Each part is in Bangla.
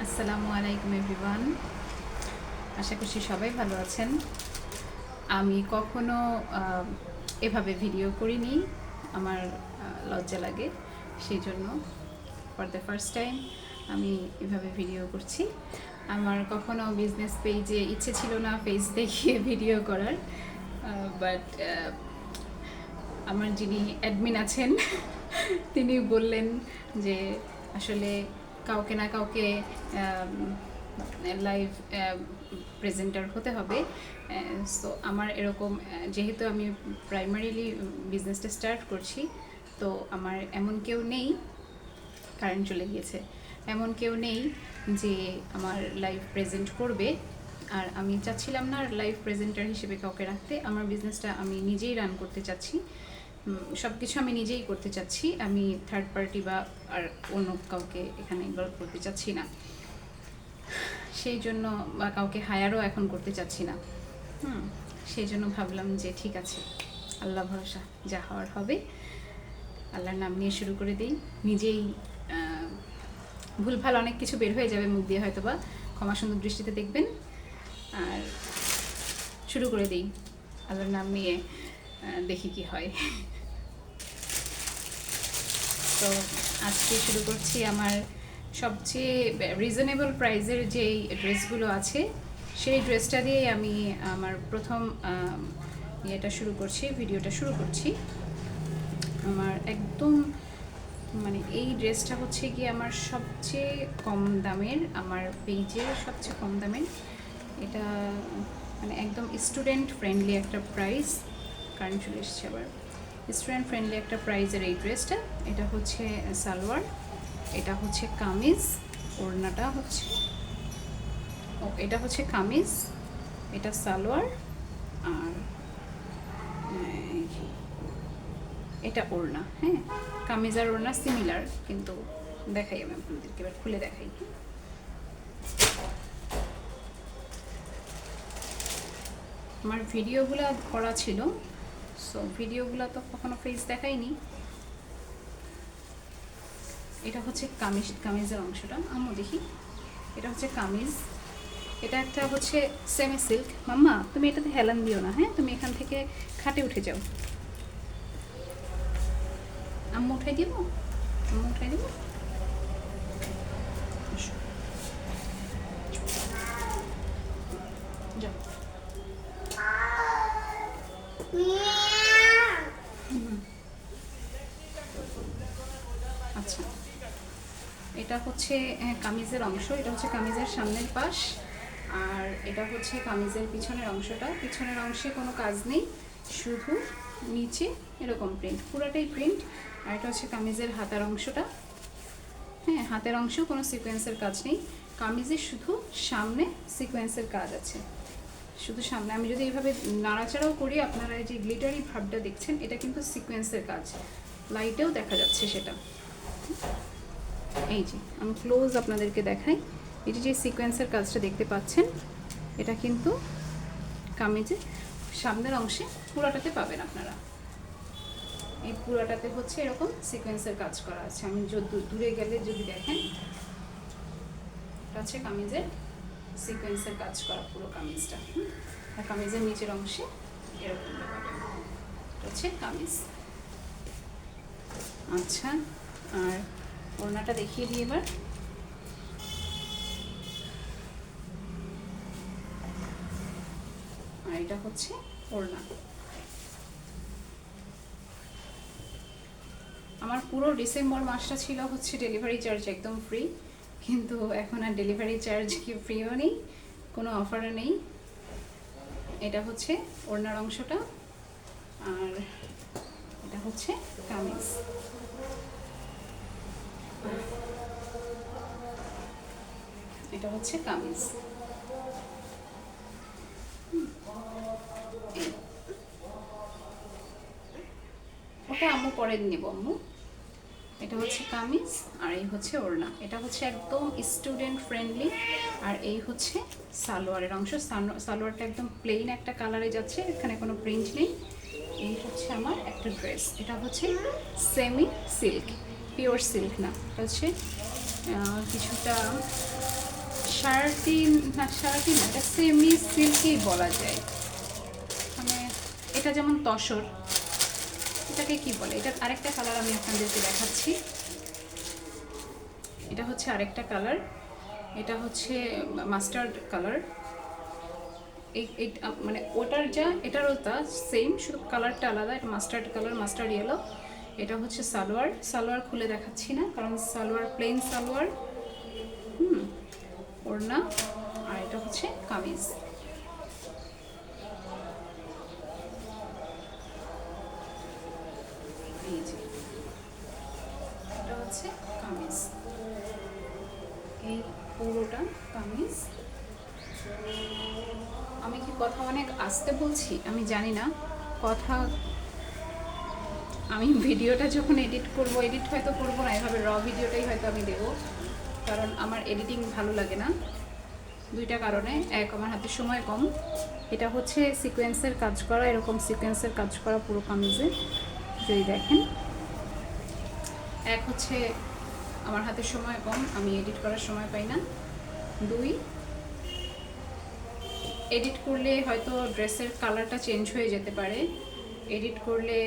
আসসালামু আলাইকুম এভরিওয়ান। আশা করছি সবাই ভালো আছেন। আমি কখনো এভাবে ভিডিও করিনি, আমার লজ্জা লাগে, সেই জন্য ফর দ্য ফার্স্ট টাইম আমি এভাবে ভিডিও করছি। আমার কখনো বিজনেস পেজে ইচ্ছে ছিল না পেজ দেখিয়ে ভিডিও করার, বাট আমার যিনি অ্যাডমিন আছেন তিনি বললেন যে আসলে কাউকে না কাউকে লাইভ প্রেজেন্টার হতে হবে। সো আমার এরকম যেহেতু আমি প্রাইমারিলি বিজনেসটা স্টার্ট করছি, তো আমার এমন কেউ নেই, কারেন্ট চলে গিয়েছে, এমন কেউ নেই যে আমার লাইভ প্রেজেন্ট করবে। আর আমি চাচ্ছিলাম না লাইভ প্রেজেন্টার হিসেবে কাউকে রাখতে। আমার বিজনেসটা আমি নিজেই রান করতে চাচ্ছি, সব কিছু আমি নিজেই করতে চাচ্ছি। আমি থার্ড পার্টি বা আর অন্য কাউকে এখানে ইনভলভ করতে চাচ্ছি না, সেই জন্য বা কাউকে হায়ারও এখন করতে চাচ্ছি না। সেই জন্য ভাবলাম যে ঠিক আছে, আল্লাহ ভরসা, যা হওয়ার হবে। আল্লাহর নাম নিয়ে শুরু করে দিই। নিজেই ভুলভাল অনেক কিছু বের হয়ে যাবে মুখ দিয়ে, হয়তো বা ক্ষমা সুন্দর দৃষ্টিতে দেখবেন। আর শুরু করে দিই আল্লাহর নাম নিয়ে, দেখি কি হয়। তো আজকে শুরু করছি আমার সবচেয়ে রিজনেবল প্রাইসের যেই ড্রেসগুলো আছে, সেই ড্রেসটা দিয়েই আমি আমার প্রথম ইয়েটা শুরু করছি, ভিডিওটা শুরু করছি। আমার একদম মানে এই ড্রেসটা হচ্ছে কি আমার সবচেয়ে কম দামের, আমার পেজের সবচেয়ে কম দামের। এটা মানে একদম স্টুডেন্ট ফ্রেন্ডলি একটা প্রাইস, কারেন্ট চলে এসছে আবার। স্টুডেন্ট ফ্রেন্ডলি একটা প্রাইজের এই ড্রেসটা। এটা হচ্ছে সালোয়ার, এটা হচ্ছে কামিজ, ওড়নাটা হচ্ছে এটা হচ্ছে কামিজ, এটা সালোয়ার, আর এটা ওড়না। হ্যাঁ, কামিজ আর ওড়না সিমিলার, কিন্তু দেখাই আমি আপনাদেরকে, এবার খুলে দেখাই। আমার ভিডিওগুলো করা ছিল, সো ভিডিওগুলো তো কখনো ফেস দেখাইনি। এটা হচ্ছে কামিজের অংশটা, আম্মু দেখি, এটা হচ্ছে কামিজ। এটা একটা হচ্ছে সেমি সিল্ক। মাম্মা তুমি এটাতে হেলান দিও না, হ্যাঁ, তুমি এখান থেকে খাটে উঠে যাও। আম্মু উঠাই দিব, আম্মু উঠাই দিব। যাও। আচ্ছা, এটা হচ্ছে কামিজের অংশ, এটা হচ্ছে কামিজের সামনের পাশ, আর এটা হচ্ছে কামিজের পিছনের অংশটা। পিছনের অংশে কোনো কাজ নেই, শুধু নিচে এরকম প্রিন্ট, পুরাটাই প্রিন্ট। আর এটা হচ্ছে কামিজের হাতার অংশটা। হ্যাঁ, হাতের অংশ কোনো সিকোয়েন্সের কাজ নেই, কামিজের শুধু সামনে সিকোয়েন্সের কাজ আছে, শুধু সামনে। আমি যদি এইভাবে নাড়াচাড়াও করি, আপনারা এই যে গ্লিটারি ভাবটা দেখছেন, এটা কিন্তু সিকোয়েন্সের কাজ, লাইটেও দেখা যাচ্ছে সেটা। এই যে আমি ক্লোজ আপনাদেরকে দেখাই, এই যে সিকোয়েন্সের কাজটা দেখতে পাচ্ছেন, এটা কিন্তু কামিজে সামনের অংশে পুরাটাতে পাবেন আপনারা। এই পুরাটাতে হচ্ছে এরকম সিকোয়েন্সের কাজ করা আছে। আমি দূরে গেলে যদি দেখেন, এটা হচ্ছে কামিজের সিকোয়েন্সের কাজ করা পুরো কামিজটা। আর কামিজের নিচের অংশে এরকম পাবেন, এটা হচ্ছে কামিজ। আচ্ছা, আর ওড়নাটা দেখিয়ে দিই এবার। আর এটা হচ্ছে ওড়না। আমার পুরো ডিসেম্বর মাসটা ছিল হচ্ছে ডেলিভারি চার্জ একদম ফ্রি, কিন্তু এখন আর ডেলিভারি চার্জ কি ফ্রিও নেই, কোনো অফারও নেই। এটা হচ্ছে ওড়নার অংশটা, আর এটা হচ্ছে কামিজ। এটা হচ্ছে কামিজ। ওটা আম্মু পরে নেব আম্মু। এটা হচ্ছে কামিজ, আর এই হচ্ছে ওড়না। এটা হচ্ছে একদম স্টুডেন্ট ফ্রেন্ডলি। আর এই হচ্ছে সালোয়ারের অংশ। সালোয়ারটা একদম প্লেন একটা কালারে যাচ্ছে, এখানে কোনো প্রিন্ট নেই। এই হচ্ছে আমার একটা ড্রেস। এটা হচ্ছে সেমি সিল্ক, পিওর সিল্ক না, এটা হচ্ছে কিছুটা শার্টি না, শার্টি না, এটা সেমি সিল্কি বলা যায়। মানে এটা যেমন তসর, এটাকে কি বলে, এটার আরেকটা কালার আমি আপনাদেরকে দেখাচ্ছি। এটা হচ্ছে আরেকটা কালার, এটা হচ্ছে মাস্টার্ড কালার। এই মানে ওটার যা এটারও তা সেম, শুধু কালারটা আলাদা। এটা মাস্টার্ড কালার, মাস্টার্ড ইয়েলো। এটা হচ্ছে সালোয়ার। সালোয়ার খুলে দেখাচ্ছি না, কারণ সালোয়ার প্লেন সালোয়ার। ওড়না। আর এটা হচ্ছে কামিজ। এই যে এটা হচ্ছে কামিজ, এই পুরোটা কামিজ। আমি কি কথা অনেক আস্তে বলছি আমি জানি না, কথা আমি ভিডিওটা যখন এডিট করব, এডিট হয়তো করবো না, এভাবে র ভিডিওটাই হয়তো আমি দেবো, কারণ আমার এডিটিং ভালো লাগে না দুইটা কারণে। এক, আমার হাতে সময় কম। এটা হচ্ছে সিকোয়েন্সের কাজ করা, এরকম সিকোয়েন্সের কাজ করা পুরো কামিজে যদি দেখেন। এক হচ্ছে আমার হাতে সময় কম, আমি এডিট করার সময় পাই না। দুই, এডিট করলে হয়তো ড্রেসের কালারটা চেঞ্জ হয়ে যেতে পারে। এডিট করলে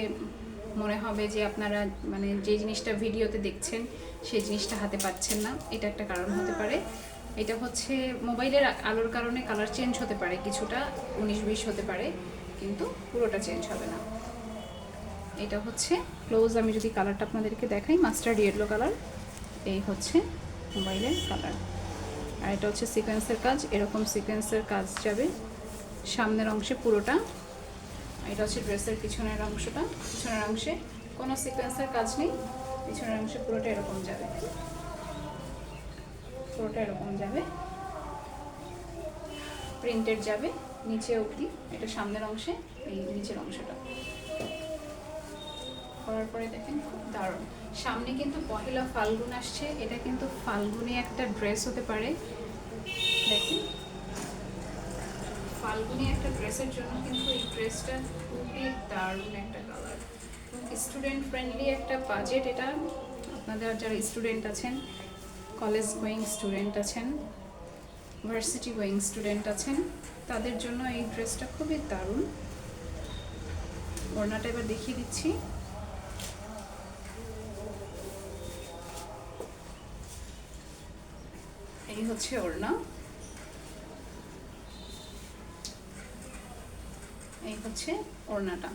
মনে হবে যে আপনারা মানে যে জিনিসটা ভিডিওতে দেখছেন সেই জিনিসটা হাতে পাচ্ছেন না, এটা একটা কারণ হতে পারে। এটা হচ্ছে মোবাইলের আলোর কারণে কালার চেঞ্জ হতে পারে, কিছুটা 19-20 হতে পারে, কিন্তু পুরোটা চেঞ্জ হবে না। এটা হচ্ছে ক্লোজ, আমি যদি কালারটা আপনাদেরকে দেখাই, মাস্টার্ড ইয়েলো কালার। এই হচ্ছে মোবাইলের কালার। আর এটা হচ্ছে সিকোয়েন্সের কাজ, এরকম সিকোয়েন্সের কাজ যাবে সামনের অংশে পুরোটা। এটা হচ্ছে ড্রেসের পিছনের অংশটা, পিছনের অংশে কোনো সিকোয়েন্সের কাজ নেই, পিছনের অংশে পুরোটা এরকম যাবে, পুরোটা এরকম যাবে, প্রিন্টেড যাবে নিচে অবধি। এটা সামনের অংশে, এই নিচের অংশটা করার পরে দেখেন খুব দারুণ। সামনে কিন্তু পহেলা ফাল্গুন আসছে, এটা কিন্তু ফাল্গুনে একটা ড্রেস হতে পারে। দেখেন ফাল্গুনি একটা ড্রেসের জন্য কিন্তু এই ড্রেসটা খুবই দারুণ একটা কালার, স্টুডেন্ট ফ্রেন্ডলি একটা বাজেট। এটা আপনাদের যারা স্টুডেন্ট আছেন, কলেজ গোয়িং স্টুডেন্ট আছেন, ভার্সিটি গোয়িং স্টুডেন্ট আছেন, তাদের জন্য এই ড্রেসটা খুবই দারুণ। ওড়নাটা এবার দেখিয়ে দিচ্ছি। এই হচ্ছে ওড়না, এই হচ্ছে ওড়নাটা,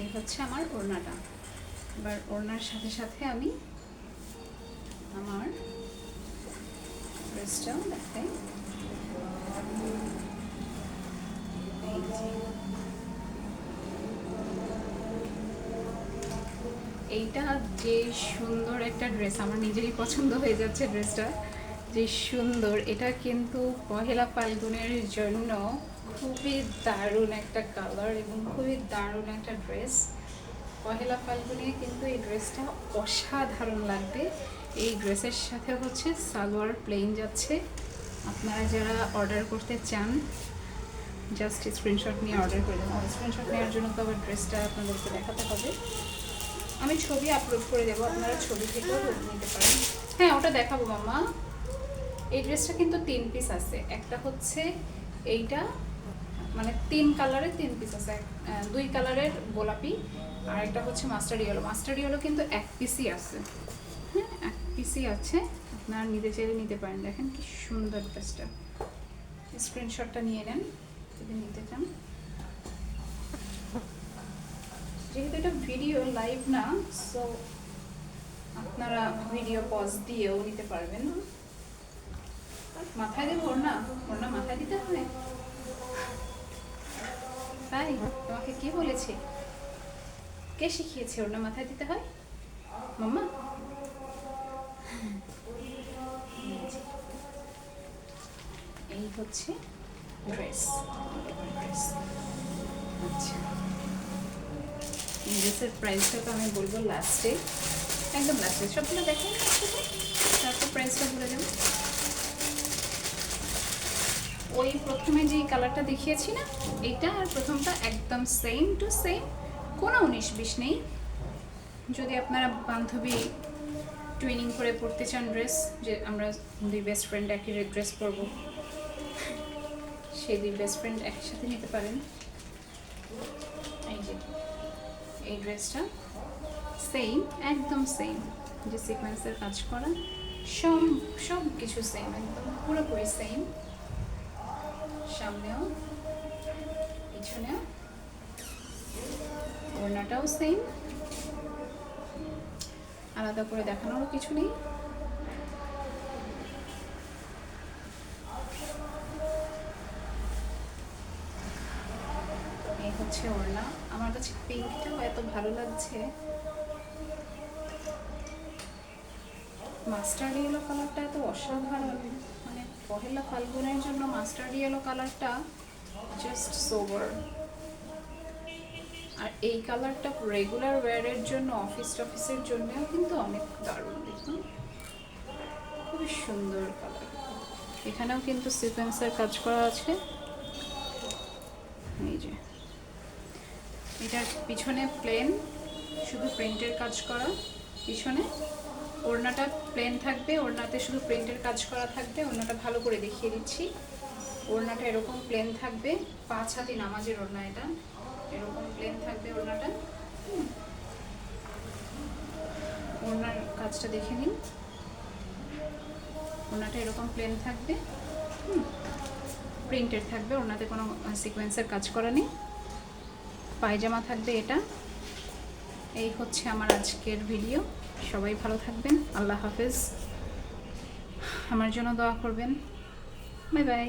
এই হচ্ছে আমার ওড়নাটা। এবার ওড়নার সাথে সাথে আমি আমার ড্রেসটাও দেখাই। এইটা যে সুন্দর একটা ড্রেস, আমার নিজেরই পছন্দ হয়ে যাচ্ছে ড্রেসটা, যে সুন্দর। এটা কিন্তু পহেলা ফাল্গুনের জন্য খুবই দারুণ একটা কালার এবং খুবই দারুণ একটা ড্রেস। পহেলা ফাল্গুনে কিন্তু এই ড্রেসটা অসাধারণ লাগবে। এই ড্রেসের সাথে হচ্ছে সালোয়ার প্লেন যাচ্ছে। আপনারা যারা অর্ডার করতে চান জাস্ট স্ক্রিনশট নিয়ে অর্ডার করে দেবেন। আর স্ক্রিনশট নেওয়ার জন্য তো আবার ড্রেসটা আপনাদেরকে দেখাতে হবে, আমি ছবি আপলোড করে দেবো, আপনারা ছবি থেকেও নিতে পারেন। হ্যাঁ ওটা দেখাবো মামা। এই ড্রেসটা কিন্তু 3 পিস আছে, একটা হচ্ছে এইটা, মানে 3 কালারের 3 পিস আছে, 2 কালারের গোলাপি, আর একটা হচ্ছে মাস্টার্ড ইয়েলো। মাস্টার্ড ইয়েলো কিন্তু 1 পিসই আছে, হ্যাঁ 1 পিসই আছে, আপনারা নিতে চাইলে নিতে পারেন। দেখেন কি সুন্দর ড্রেসটা, স্ক্রিনশটটা নিয়ে নেন যদি নিতে চান। যেহেতু এটা ভিডিও লাইভ না, সো আপনারা ভিডিও পজ দিয়েও নিতে পারবেন। মাথায় দেবো ওড়না, ওড়না মাথায় দিতে হবে তাই? তোমাকে কে বলেছে, কে শিখিয়েছে ওড়না মাথায় দিতে হয় মাম্মা? এই হচ্ছে ড্রেস। আচ্ছা এই ড্রেসের প্রাইসটা তো আমি বলবো লাস্টে, একদম লাস্টে সবগুলো দেখেন, তারপর প্রাইসটা বলে দেবো। ওই প্রথমে যেই কালারটা দেখিয়েছি না, এইটা আর প্রথমটা একদম সেম টু সেম, কোনো 19-20 নেই। যদি আপনারা বান্ধবী টুইনিং করে পরতে চান ড্রেস, যে আমরা দুই বেস্ট ফ্রেন্ড একই ড্রেস পরবো, সেই দুই বেস্ট ফ্রেন্ড একসাথে নিতে পারেন। এই যে এই ড্রেসটা সেম, একদম সেম, যে সিকোয়েন্সের কাজ করা, সব কিছু সেম, একদম পুরোপুরি সেম। সামনেও পিছনেও, ওড়নাটাও সেম, আলাদা করে দেখানোরও কিছু নেই। এই হচ্ছে ওড়না। আমার কাছে পিঙ্কটাও এত ভালো লাগছে, মাস্টার্ড ইয়েলো কালারটা এত অসাধারণ, মানে পহেলা ফাল্গুনের জন্য মাস্টার্ড ইয়েলো কালারটা জাস্ট সোবার। আর এই কালারটা রেগুলার ওয়্যারের জন্য, অফিসের জন্যও কিন্তু অনেক দারুণ, দেখুন খুবই সুন্দর কালার। এখানেও কিন্তু সিকোয়েন্সের কাজ করা আছে, এই যে এটার পিছনে প্লেন, শুধু প্রিন্টের কাজ করা পিছনে, ওড়নাটা প্লেন থাকবে, ওড়নাতে শুধু প্রিন্টের কাজ করা থাকবে। ওড়নাটা ভালো করে দেখিয়ে দিচ্ছি, ওড়নাটা এরকম প্লেন থাকবে, 5 হাতি নামাজের ওড়না, এটা এরকম প্লেন থাকবে ওড়নাটা। ওড়নার কাজটা দেখে নিন, ওড়নাটা এরকম প্লেন থাকবে, প্রিন্টেড থাকবে, ওড়নাতে কোনো সিকোয়েন্সের কাজ করা নেই। পায়জামা থাকবে এটা। এই হচ্ছে আমার আজকের ভিডিও। সবাই ভালো থাকবেন, আল্লাহ হাফেজ, আমার জন্য দোয়া করবেন, বাই বাই।